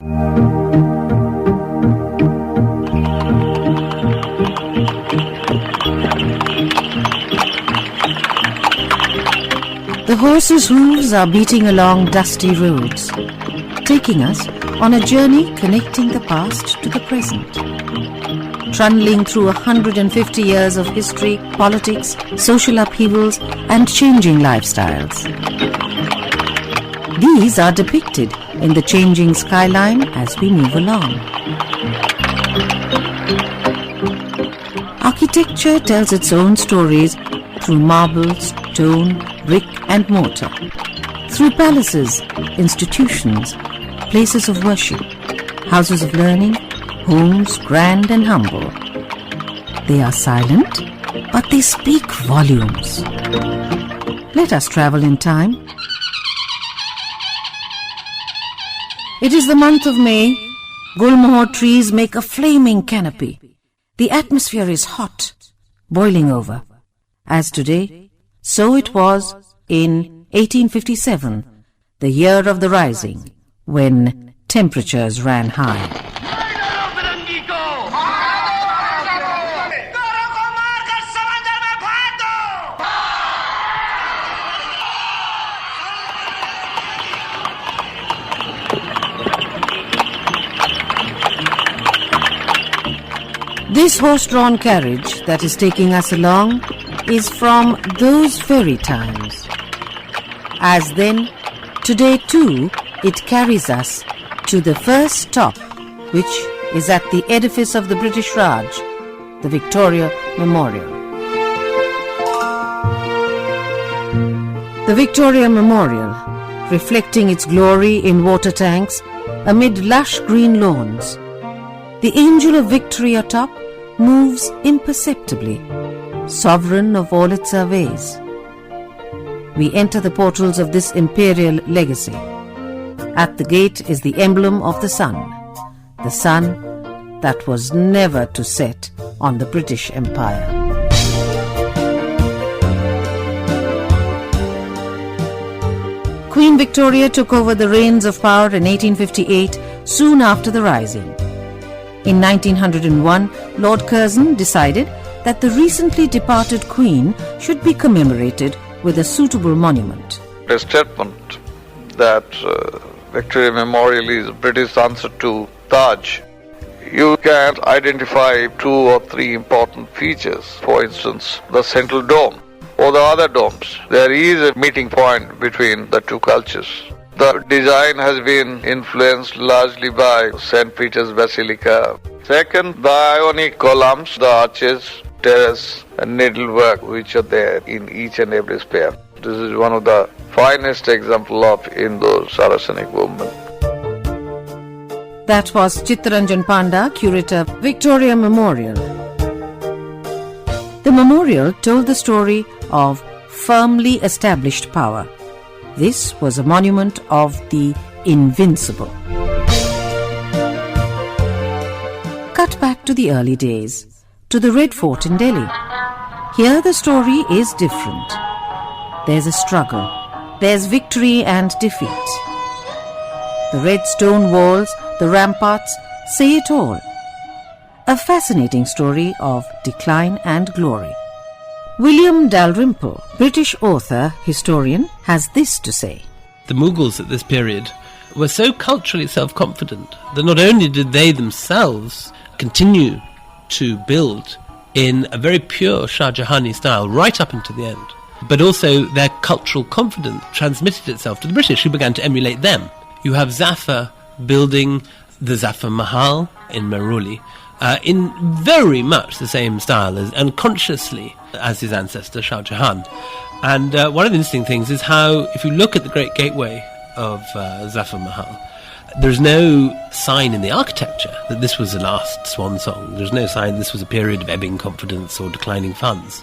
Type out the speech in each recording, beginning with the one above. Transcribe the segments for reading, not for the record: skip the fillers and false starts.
The horses' hooves are beating along dusty roads, taking us on a journey connecting the past to the present. Trundling through 150 years of history, politics, social upheavals and changing lifestyles. These are depicted in the changing skyline as we move along. Architecture tells its own stories through marble, stone, brick and mortar. Through palaces, institutions, places of worship, houses of learning, homes grand and humble. They are silent, but they speak volumes. Let us travel in time. It is the month of May. Gulmohar trees make a flaming canopy. The atmosphere is hot, boiling over. As today, so it was in 1857, the year of the Rising, when temperatures ran high. This horse-drawn carriage that is taking us along is from those very times. As then, today too, it carries us to the first stop, which is at the edifice of the British Raj, the Victoria Memorial. The Victoria Memorial, reflecting its glory in water tanks amid lush green lawns. The angel of victory atop moves imperceptibly, sovereign of all it surveys. We enter the portals of this imperial legacy. At the gate is the emblem of the sun that was never to set on the British Empire. Queen Victoria took over the reins of power in 1858, soon after the Rising. In 1901, Lord Curzon decided that the recently departed Queen should be commemorated with a suitable monument. A statement that Victoria Memorial is British answer to Taj. You can identify 2 or 3 important features. For instance, the central dome or the other domes. There is a meeting point between the two cultures. The design has been influenced largely by St. Peter's Basilica. Second, the Ionic columns, the arches, terrace and needlework which are there in each and every spire. This is one of the finest examples of Indo-Saracenic movement. That was Chittaranjan Panda, curator, Victoria Memorial. The memorial told the story of firmly established power. This was a monument of the invincible. Cut back to the early days, to the Red Fort in Delhi. Here the story is different. There's a struggle. There's victory and defeat. The red stone walls, the ramparts, say it all. A fascinating story of decline and glory. William Dalrymple, British author, historian, has this to say. The Mughals at this period were so culturally self-confident that not only did they themselves continue to build in a very pure Shah Jahani style right up until the end, but also their cultural confidence transmitted itself to the British, who began to emulate them. You have Zafar building the Zafar Mahal in Mehruli in very much the same style as, unconsciously, as his ancestor Shah Jahan. And one of the interesting things is how, if you look at the Great Gateway of Zafar Mahal, there's no sign in the architecture that this was the last swan song. There's no sign this was a period of ebbing confidence or declining funds.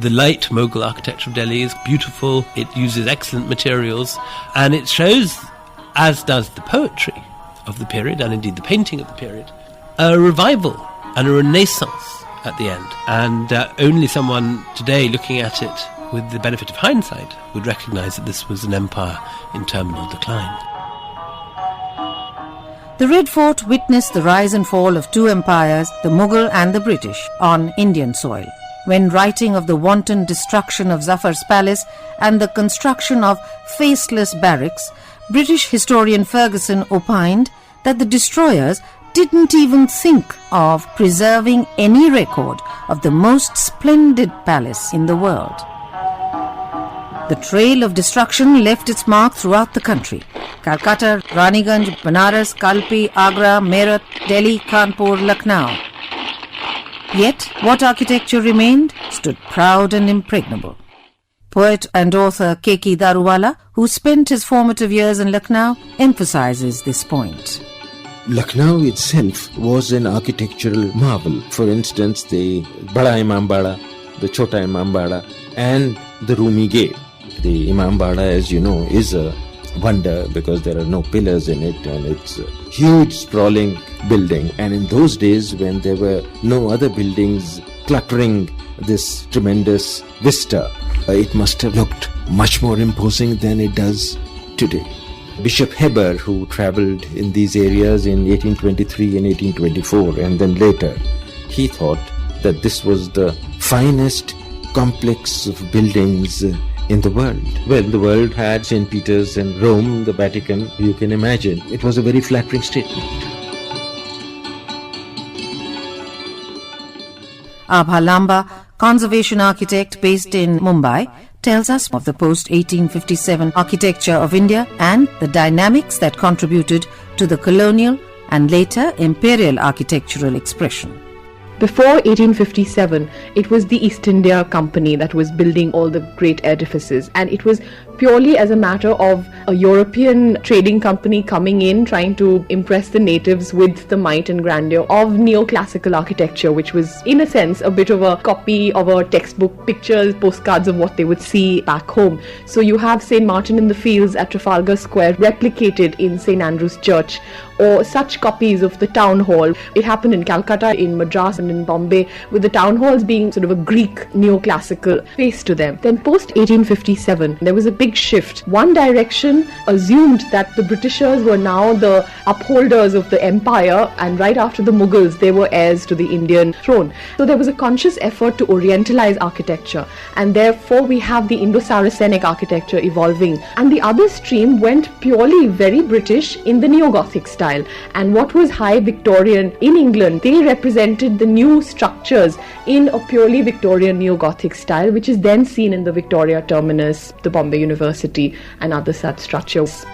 The late Mughal architecture of Delhi is beautiful, it uses excellent materials, and it shows, as does the poetry of the period, and indeed the painting of the period, a revival and a renaissance at the end. And only someone today looking at it with the benefit of hindsight would recognise that this was an empire in terminal decline. The Red Fort witnessed the rise and fall of two empires, the Mughal and the British, on Indian soil. When writing of the wanton destruction of Zafar's palace and the construction of faceless barracks, British historian Ferguson opined that the destroyers didn't even think of preserving any record of the most splendid palace in the world. The trail of destruction left its mark throughout the country. Calcutta, Raniganj, Banaras, Kalpi, Agra, Meerut, Delhi, Kanpur, Lucknow. Yet, what architecture remained stood proud and impregnable. Poet and author K.K. Daruwala, who spent his formative years in Lucknow, emphasizes this point. Lucknow itself was an architectural marvel. For instance, the Bada Imambada, the Chota Imambada, and the Rumi Gate. The Imambada, as you know, is a wonder because there are no pillars in it, and it's a huge sprawling building. And in those days, when there were no other buildings cluttering this tremendous vista, it must have looked much more imposing than it does today. Bishop Heber, who travelled in these areas in 1823 and 1824 and then later, he thought that this was the finest complex of buildings in the world. Well, the world had St. Peter's and Rome, the Vatican, you can imagine. It was a very flattering statement. Abha Lamba, conservation architect based in Mumbai, tells us of the post-1857 architecture of India and the dynamics that contributed to the colonial and later imperial architectural expression. Before 1857, it was the East India Company that was building all the great edifices, and it was purely as a matter of a European trading company coming in, trying to impress the natives with the might and grandeur of neoclassical architecture, which was in a sense a bit of a copy of a textbook, pictures, postcards of what they would see back home. So you have St. Martin in the Fields at Trafalgar Square replicated in St. Andrew's Church, or such copies of the town hall. It happened in Calcutta, in Madras and in Bombay, with the town halls being sort of a Greek neoclassical face to them. Then post 1857, there was a big shift. One direction assumed that the Britishers were now the upholders of the empire, and right after the Mughals, they were heirs to the Indian throne. So there was a conscious effort to orientalize architecture, and therefore we have the Indo-Saracenic architecture evolving. And the other stream went purely very British in the Neo-Gothic style. And what was high Victorian in England, they represented the new structures in a purely Victorian Neo-Gothic style, which is then seen in the Victoria Terminus, the Bombay University, and other such structures.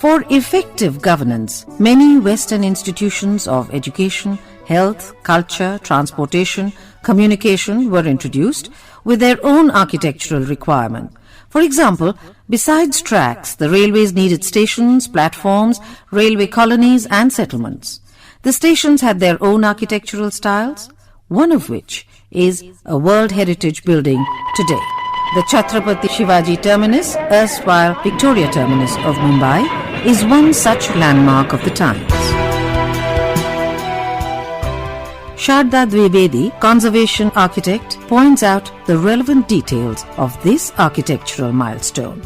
For effective governance, many Western institutions of education, health, culture, transportation, communication were introduced with their own architectural requirement. For example, besides tracks, the railways needed stations, platforms, railway colonies and settlements. The stations had their own architectural styles, one of which is a World Heritage building today. The Chhatrapati Shivaji Terminus, erstwhile Victoria Terminus of Mumbai, is one such landmark of the times. Sharda Dwivedi, conservation architect, points out the relevant details of this architectural milestone.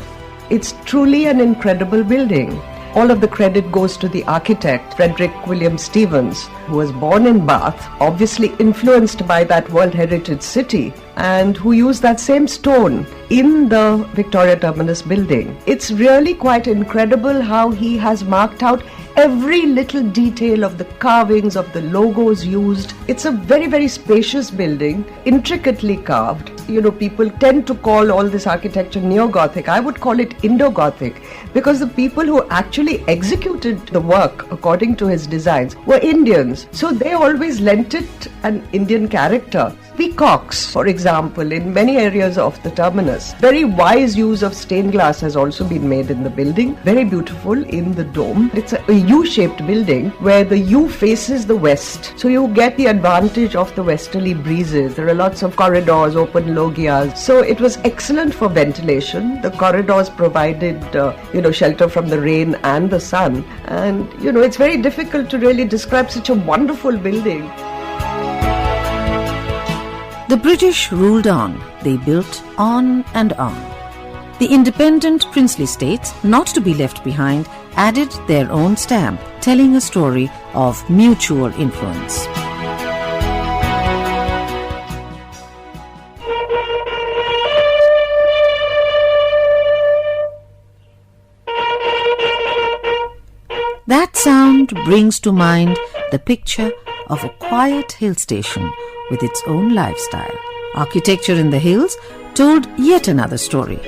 It's truly an incredible building. All of the credit goes to the architect, Frederick William Stevens, who was born in Bath, obviously influenced by that World Heritage city, and who used that same stone in the Victoria Terminus building. It's really quite incredible how he has marked out every little detail of the carvings, of the logos used. It's a very, very spacious building, intricately carved. You know, people tend to call all this architecture Neo-Gothic. I would call it Indo-Gothic, because the people who actually executed the work according to his designs were Indians. So they always lent it an Indian character. Peacocks, for example, in many areas of the terminus. Very wise use of stained glass has also been made in the building. Very beautiful in the dome. It's a U-shaped building where the U faces the west. So you get the advantage of the westerly breezes. There are lots of corridors, open logias. So it was excellent for ventilation. The corridors provided, shelter from the rain and the sun. And, it's very difficult to really describe such a wonderful building. The British ruled on. They built on and on. The independent princely states, not to be left behind, added their own stamp, telling a story of mutual influence. That sound brings to mind the picture of a quiet hill station with its own lifestyle. Architecture in the hills told yet another story.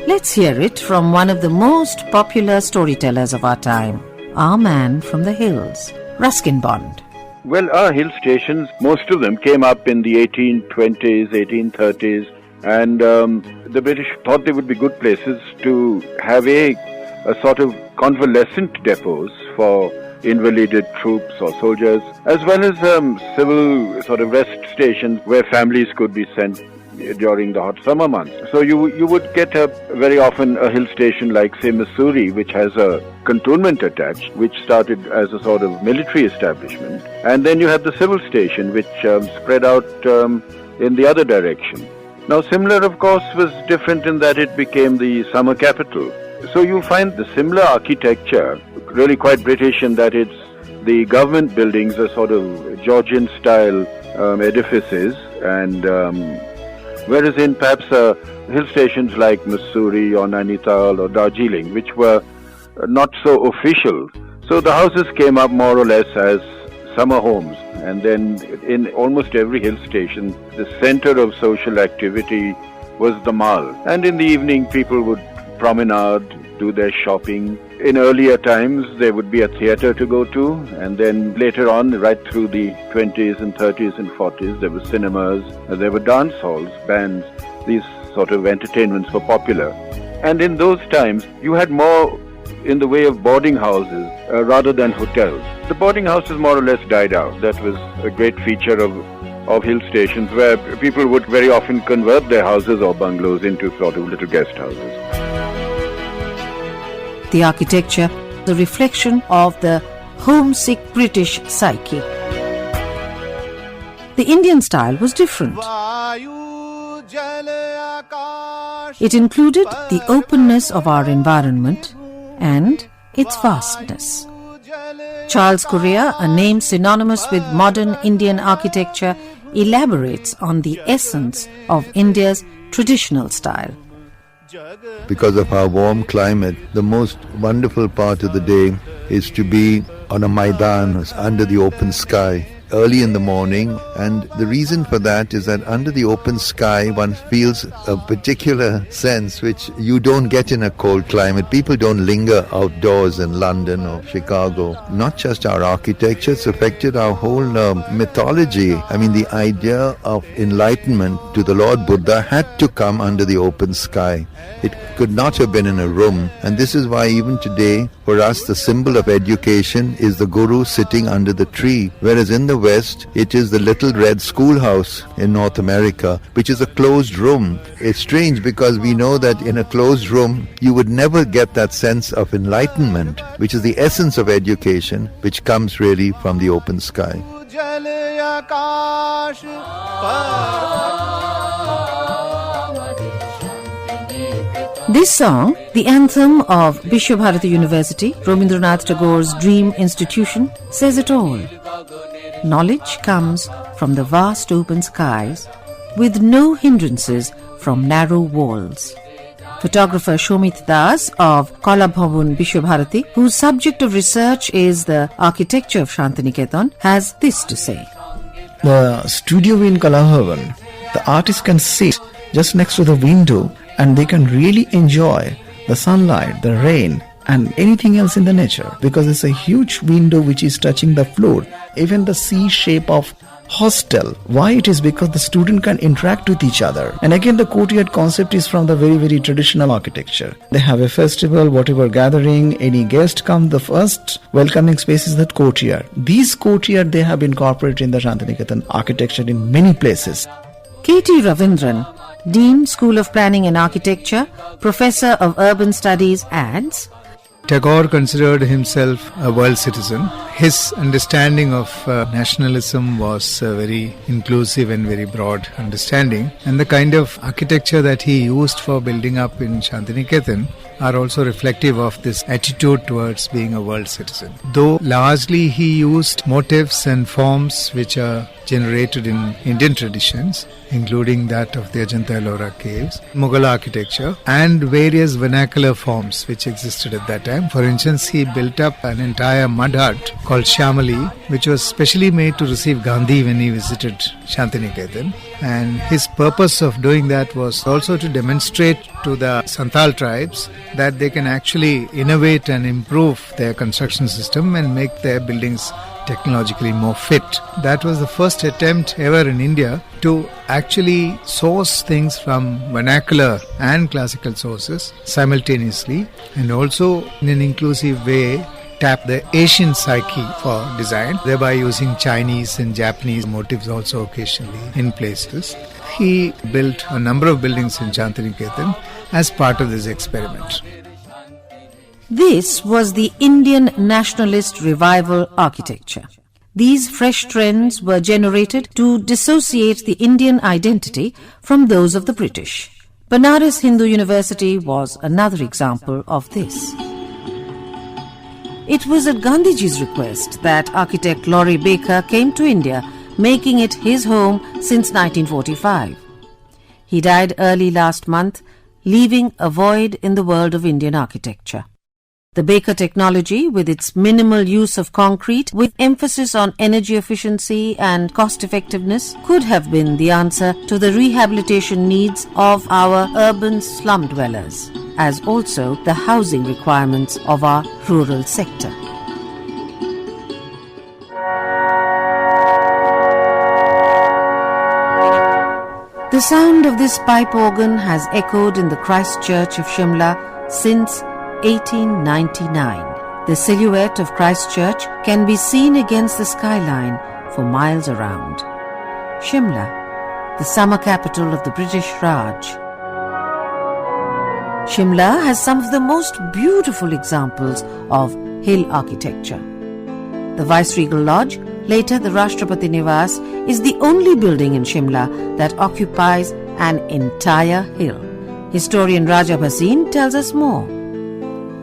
Let's hear it from one of the most popular storytellers of our time, our man from the hills, Ruskin Bond. Well, our hill stations, most of them came up in the 1820s, 1830s, and the British thought they would be good places to have a sort of convalescent depots for invalided troops or soldiers, as well as civil sort of rest stations where families could be sent during the hot summer months. So you would get very often a hill station like, say, Missouri, which has a cantonment attached, which started as a sort of military establishment. And then you have the civil station, which spread out in the other direction. Now, Simla, of course, was different in that it became the summer capital. So you find the similar architecture really quite British in that the government buildings are sort of Georgian-style edifices, and whereas in perhaps hill stations like Missouri or Nainital or Darjeeling, which were not so official, so the houses came up more or less as summer homes. And then in almost every hill station, the center of social activity was the mall. And in the evening, people would promenade, do their shopping. In earlier times, there would be a theatre to go to, and then later on, right through the 20s and 30s and 40s, there were cinemas, there were dance halls, bands. These sort of entertainments were popular. And in those times, you had more in the way of boarding houses rather than hotels. The boarding houses more or less died out. That was a great feature of hill stations, where people would very often convert their houses or bungalows into sort of little guest houses. The architecture, the reflection of the homesick British psyche. The Indian style was different. It included the openness of our environment and its vastness. Charles Correa, a name synonymous with modern Indian architecture, elaborates on the essence of India's traditional style. Because of our warm climate, the most wonderful part of the day is to be on a maidan under the open sky early in the morning, and the reason for that is that under the open sky one feels a particular sense which you don't get in a cold climate. People don't linger outdoors in London or Chicago. Not just our architecture, it's affected our whole mythology. I mean, the idea of enlightenment to the Lord Buddha had to come under the open sky. It could not have been in a room, and this is why even today for us the symbol of education is the Guru sitting under the tree, whereas in the West, it is the little red schoolhouse in North America, which is a closed room. It's strange because we know that in a closed room, you would never get that sense of enlightenment, which is the essence of education, which comes really from the open sky. This song, the anthem of Vishwabharati University, Rabindranath Tagore's dream institution, says it all. Knowledge comes from the vast open skies, with no hindrances from narrow walls. Photographer Shomit Das of Kalabhavan Vishwabharati, whose subject of research is the architecture of Shantiniketan, has this to say. The studio in Kalabhavan, the artist can sit just next to the window and they can really enjoy the sunlight, the rain, and anything else in the nature, because it's a huge window which is touching the floor. Even the C shape of hostel. Why it is? Because the student can interact with each other. And again, the courtyard concept is from the very, very traditional architecture. They have a festival, whatever gathering, any guest come, the first welcoming space is that courtyard. These courtyard they have incorporated in the Shantiniketan architecture in many places. T Ravindran, Dean, School of Planning and Architecture, Professor of Urban Studies, adds, Tagore considered himself a world citizen. His understanding of nationalism was very inclusive and very broad understanding. And the kind of architecture that he used for building up in Shantiniketan are also reflective of this attitude towards being a world citizen. Though largely he used motifs and forms which are generated in Indian traditions, including that of the Ajanta-Ellora caves, Mughal architecture, and various vernacular forms which existed at that time. For instance, he built up an entire mud hut called Shamali, which was specially made to receive Gandhi when he visited Shantiniketan. And his purpose of doing that was also to demonstrate to the Santhal tribes that they can actually innovate and improve their construction system and make their buildings technologically more fit. That was the first attempt ever in India to actually source things from vernacular and classical sources simultaneously, and also in an inclusive way tap the Asian psyche for design, thereby using Chinese and Japanese motifs also occasionally in places. He built a number of buildings in Shantiniketan as part of this experiment. This was the Indian nationalist revival architecture. These fresh trends were generated to dissociate the Indian identity from those of the British. Banaras Hindu University was another example of this. It was at Gandhiji's request that architect Laurie Baker came to India, making it his home since 1945. He died early last month, leaving a void in the world of Indian architecture. The Baker technology, with its minimal use of concrete, with emphasis on energy efficiency and cost effectiveness, could have been the answer to the rehabilitation needs of our urban slum dwellers, as also the housing requirements of our rural sector. The sound of this pipe organ has echoed in the Christ Church of Shimla since 1899. The silhouette of Christ Church can be seen against the skyline for miles around. Shimla, the summer capital of the British Raj. Shimla has some of the most beautiful examples of hill architecture. The Viceregal Lodge, later the Rashtrapati Niwas, is the only building in Shimla that occupies an entire hill. Historian Raja Bhasin tells us more.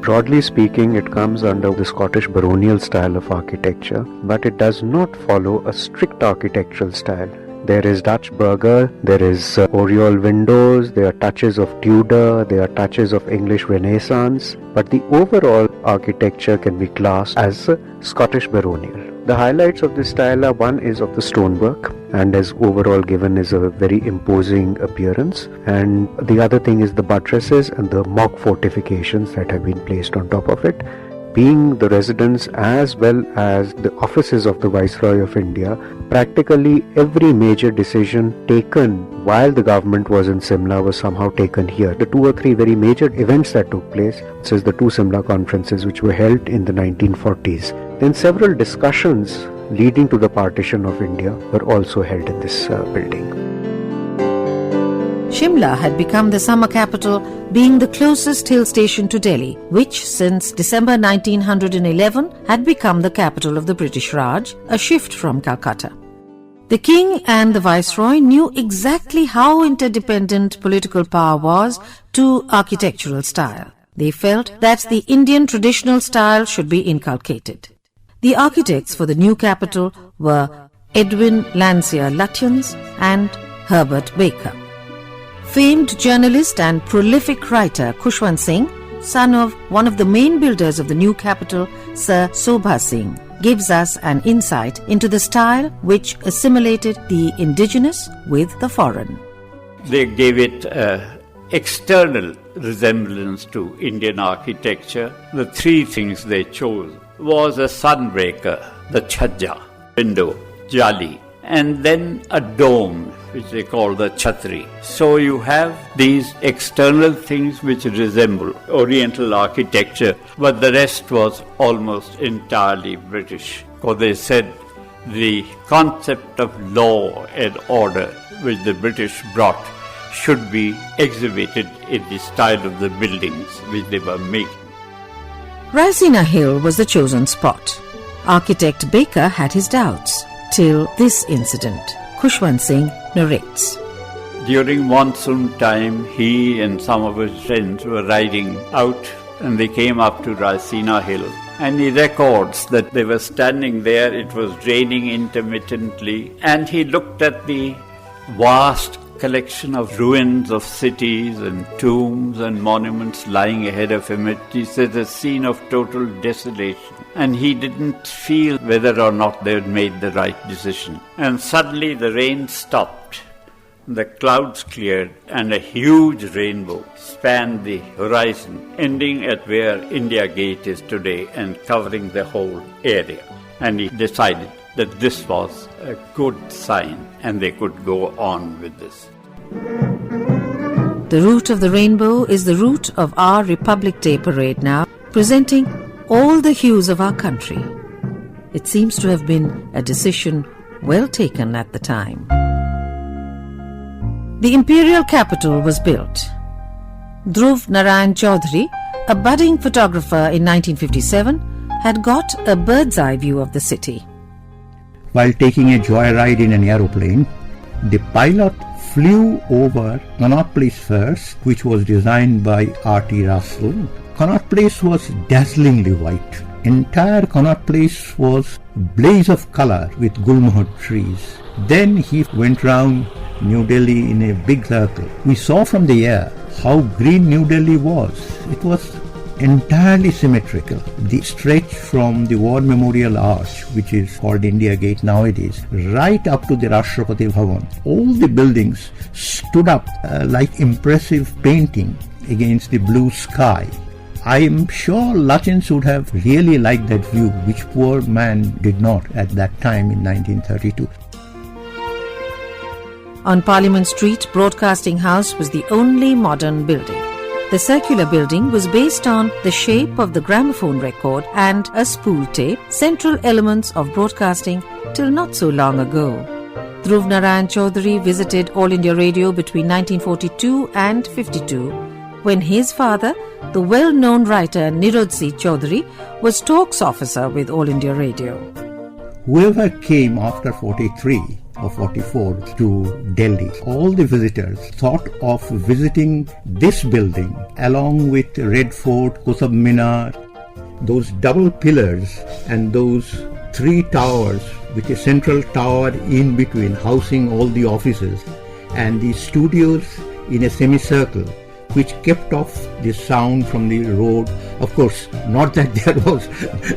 Broadly speaking, it comes under the Scottish baronial style of architecture, but it does not follow a strict architectural style. There is Dutch burger, there is oriole windows, there are touches of Tudor, there are touches of English Renaissance, but the overall architecture can be classed as Scottish baronial. The highlights of this style are, one is of the stonework, and as overall given is a very imposing appearance, and the other thing is the buttresses and the mock fortifications that have been placed on top of it. Being the residence as well as the offices of the Viceroy of India, practically every major decision taken while the government was in Simla was somehow taken here. The 2 or 3 very major events that took place, such as the 2 Simla conferences which were held in the 1940s. Then several discussions leading to the partition of India were also held in this building. Shimla had become the summer capital, being the closest hill station to Delhi, which since December 1911 had become the capital of the British Raj, a shift from Calcutta. The king and the viceroy knew exactly how interdependent political power was to architectural style. They felt that the Indian traditional style should be inculcated. The architects for the new capital were Edwin Landseer Lutyens and Herbert Baker. Famed journalist and prolific writer Khuswant Singh, son of one of the main builders of the new capital, Sir Sobha Singh, gives us an insight into the style which assimilated the indigenous with the foreign. They gave it external resemblance to Indian architecture. The 3 things they chose was a sunbreaker, the chhajja, window, jali, and then a dome, which they call the chhatri. So you have these external things which resemble Oriental architecture, but the rest was almost entirely British. Because they said the concept of law and order which the British brought should be exhibited in the style of the buildings which they were making. Raisina Hill was the chosen spot. Architect Baker had his doubts, till this incident. Khuswant Singh narrates. During monsoon time, he and some of his friends were riding out and they came up to Raisina Hill. And he records that they were standing there, it was raining intermittently, and he looked at the vast collection of ruins of cities and tombs and monuments lying ahead of him. He says a scene of total desolation. And he didn't feel whether or not they had made the right decision. And suddenly the rain stopped. The clouds cleared and a huge rainbow spanned the horizon, ending at where India Gate is today and covering the whole area. And he decided that this was a good sign and they could go on with this. The route of the rainbow is the route of our Republic Day parade now, presenting all the hues of our country. It seems to have been a decision well taken at the time. The imperial capital was built. Dhruv Narayan Chaudhary, a budding photographer in 1957, had got a bird's eye view of the city. While taking a joyride in an aeroplane, the pilot flew over Connaught Place first, which was designed by R.T. Russell. Connaught Place was dazzlingly white. Entire Connaught Place was a blaze of color with gulmohar trees. Then he went round New Delhi in a big circle. We saw from the air how green New Delhi was. It was entirely symmetrical. The stretch from the War Memorial Arch, which is called India Gate nowadays, right up to the Rashtrapati Bhavan. All the buildings stood up like impressive painting against the blue sky. I am sure Lutyens would have really liked that view, which poor man did not at that time in 1932. On Parliament Street, Broadcasting House was the only modern building. The circular building was based on the shape of the gramophone record and a spool tape, central elements of broadcasting till not so long ago. Dhruv Narayan Chaudhary visited All India Radio between 1942 and 52, when his father, the well-known writer Nirodzi Chaudhary, was talks officer with All India Radio. Whoever came after 43 or 44 to Delhi, all the visitors thought of visiting this building along with Red Fort, Qutub Minar, those double pillars and those three towers with a central tower in between housing all the offices and the studios in a semicircle which kept off the sound from the road. Of course, not that there was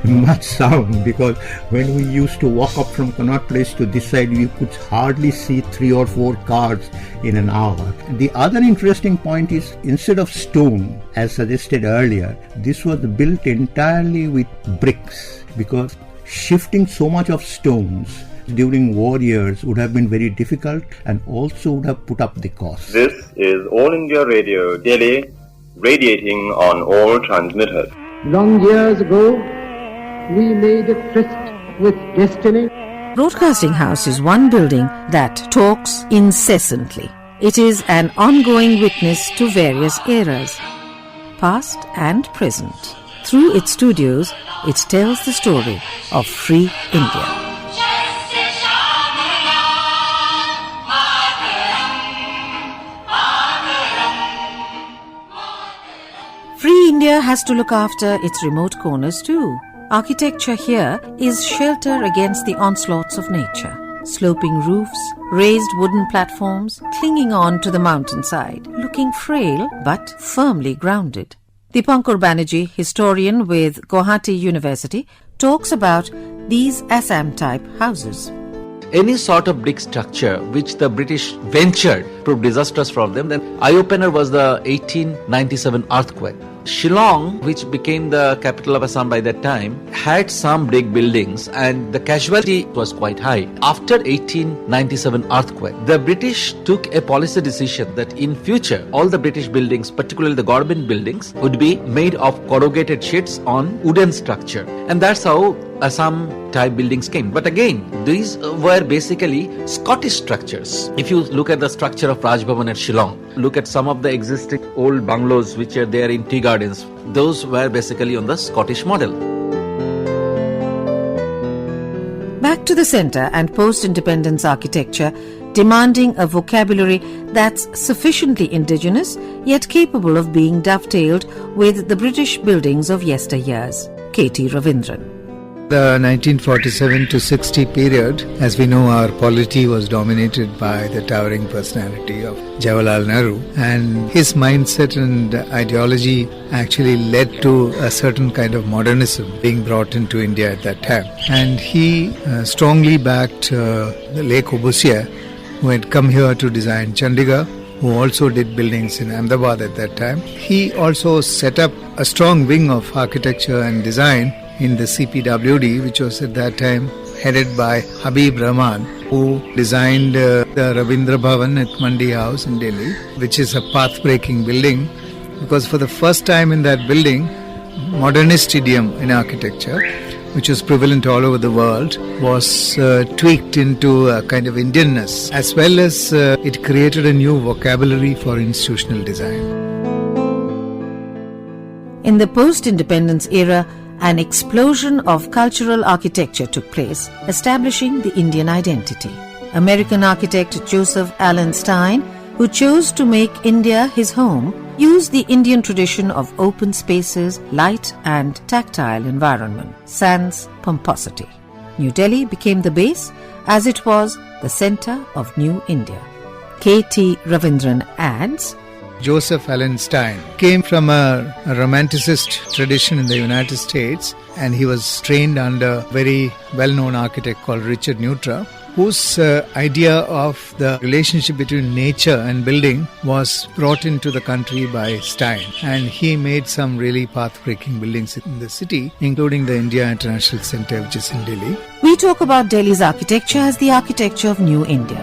much sound, because when we used to walk up from Connaught Place to this side, we could hardly see 3 or 4 cars in an hour. The other interesting point is, instead of stone, as suggested earlier, this was built entirely with bricks, because shifting so much of stones during war years would have been very difficult and also would have put up the cost. This is All India Radio, Delhi, radiating on all transmitters. Long years ago, we made a tryst with destiny. Broadcasting House is one building that talks incessantly. It is an ongoing witness to various eras, past and present. Through its studios, it tells the story of free India. Free India has to look after its remote corners too. Architecture here is shelter against the onslaughts of nature. Sloping roofs, raised wooden platforms, clinging on to the mountainside, looking frail but firmly grounded. Dipankar Banerji, historian with Guwahati University, talks about these Assam-type houses. Any sort of brick structure which the British ventured proved disastrous for them. Then eye-opener was the 1897 earthquake. Shillong, which became the capital of Assam by that time, had some brick buildings and the casualty was quite high. After 1897 earthquake, the British took a policy decision that in future all the British buildings, particularly the government buildings, would be made of corrugated sheets on wooden structure. And that's how Assam type buildings came. But again, these were basically Scottish structures. If you look at the structure architecture of Raj Bhavan at Shillong. Look at some of the existing old bungalows which are there in tea gardens. Those were basically on the Scottish model. Back to the centre and post-independence architecture, demanding a vocabulary that's sufficiently indigenous yet capable of being dovetailed with the British buildings of yesteryears. T Ravindran. The 1947 to 60 period, as we know, our polity was dominated by the towering personality of Jawaharlal Nehru, and his mindset and ideology actually led to a certain kind of modernism being brought into India at that time. And he strongly backed the Le Corbusier, who had come here to design Chandigarh, who also did buildings in Ahmedabad at that time. He also set up a strong wing of architecture and design in the CPWD, which was at that time headed by Habib Rahman, who designed the Rabindra Bhavan at Mandi House in Delhi, which is a path-breaking building, because for the first time in that building, modernist idiom in architecture, which was prevalent all over the world, was tweaked into a kind of Indianness, as well as it created a new vocabulary for institutional design. In the post-independence era, an explosion of cultural architecture took place, establishing the Indian identity. American architect Joseph Allen Stein, who chose to make India his home, used the Indian tradition of open spaces, light and tactile environment, sans pomposity. New Delhi became the base, as it was the centre of New India. T Ravindran adds, Joseph Allen Stein came from a romanticist tradition in the United States, and he was trained under a very well-known architect called Richard Neutra, whose idea of the relationship between nature and building was brought into the country by Stein. And he made some really path-breaking buildings in the city, including the India International Centre, which is in Delhi. We talk about Delhi's architecture as the architecture of New India.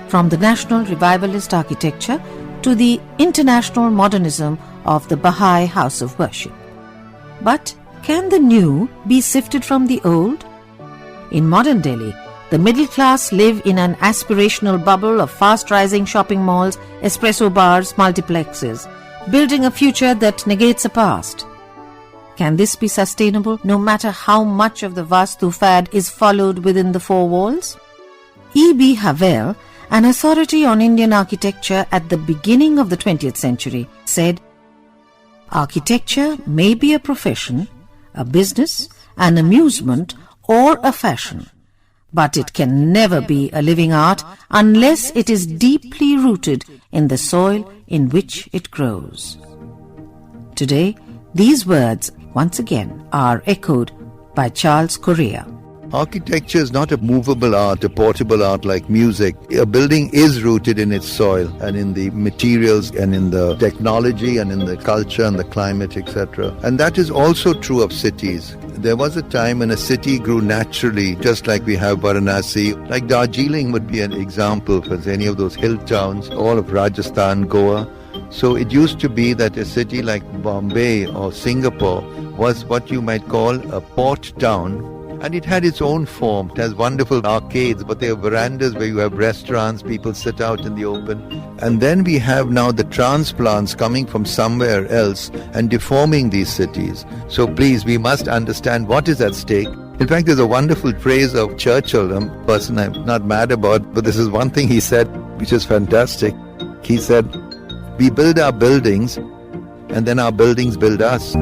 From the national revivalist architecture to the international modernism of the Baha'i house of worship. But can the new be sifted from the old? In modern Delhi, the middle class live in an aspirational bubble of fast-rising shopping malls, espresso bars, multiplexes, building a future that negates a past. Can this be sustainable no matter how much of the Vastu fad is followed within the four walls? E.B. Havel, an authority on Indian architecture at the beginning of the 20th century, said, "Architecture may be a profession, a business, an amusement, or a fashion, but it can never be a living art unless it is deeply rooted in the soil in which it grows." Today, these words once again are echoed by Charles Correa. Architecture is not a movable art, a portable art like music. A building is rooted in its soil and in the materials and in the technology and in the culture and the climate, etc. And that is also true of cities. There was a time when a city grew naturally, just like we have Varanasi. Like Darjeeling would be an example for any of those hill towns, all of Rajasthan, Goa. So it used to be that a city like Bombay or Singapore was what you might call a port town. And it had its own form. It has wonderful arcades, but there are verandas where you have restaurants, people sit out in the open. And then we have now the transplants coming from somewhere else and deforming these cities. So please, we must understand what is at stake. In fact, there's a wonderful phrase of Churchill, a person I'm not mad about, but this is one thing he said, which is fantastic. He said, "We build our buildings, and then our buildings build us."